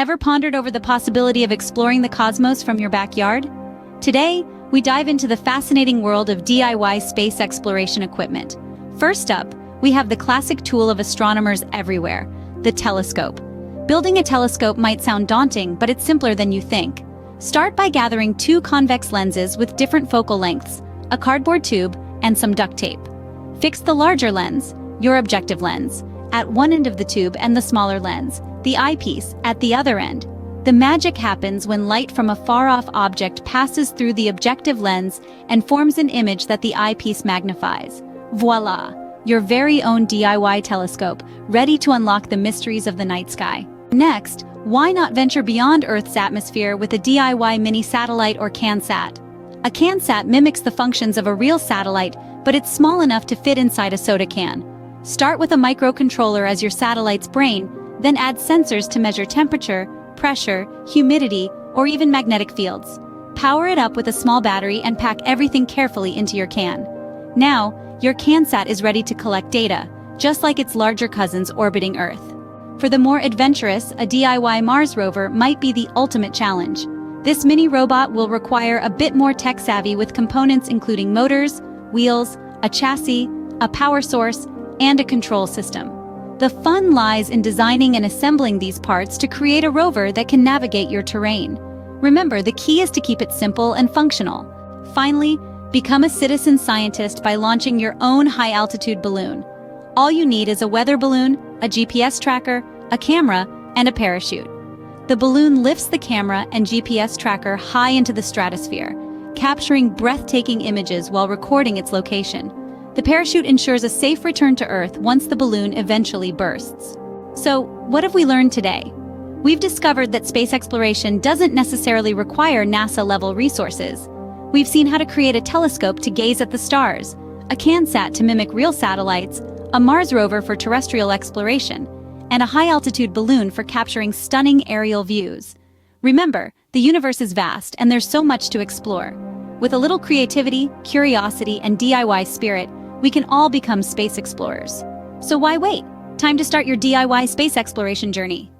Ever pondered over the possibility of exploring the cosmos from your backyard? Today, we dive into the fascinating world of DIY space exploration equipment. First up, we have the classic tool of astronomers everywhere, the telescope. Building a telescope might sound daunting, but it's simpler than you think. Start by gathering two convex lenses with different focal lengths, a cardboard tube, and some duct tape. Fix the larger lens, your objective lens, at one end of the tube and the smaller lens, the eyepiece, at the other end. The magic happens when light from a far-off object passes through the objective lens and forms an image that the eyepiece magnifies. Voila! Your very own DIY telescope, ready to unlock the mysteries of the night sky. Next, why not venture beyond Earth's atmosphere with a DIY mini satellite or CanSat? A CanSat mimics the functions of a real satellite, but it's small enough to fit inside a soda can. Start with a microcontroller as your satellite's brain, then add sensors to measure temperature, pressure, humidity, or even magnetic fields. Power it up with a small battery and pack everything carefully into your can. Now, your CanSat is ready to collect data, just like its larger cousins orbiting Earth. For the more adventurous, a DIY Mars rover might be the ultimate challenge. This mini robot will require a bit more tech-savvy with components including motors, wheels, a chassis, a power source, and a control system. The fun lies in designing and assembling these parts to create a rover that can navigate your terrain. Remember, the key is to keep it simple and functional. Finally, become a citizen scientist by launching your own high-altitude balloon. All you need is a weather balloon, a GPS tracker, a camera, and a parachute. The balloon lifts the camera and GPS tracker high into the stratosphere, capturing breathtaking images while recording its location. The parachute ensures a safe return to Earth once the balloon eventually bursts. So, what have we learned today? We've discovered that space exploration doesn't necessarily require NASA-level resources. We've seen how to create a telescope to gaze at the stars, a CanSat to mimic real satellites, a Mars rover for terrestrial exploration, and a high-altitude balloon for capturing stunning aerial views. Remember, the universe is vast and there's so much to explore. With a little creativity, curiosity, and DIY spirit, we can all become space explorers. So why wait? Time to start your DIY space exploration journey.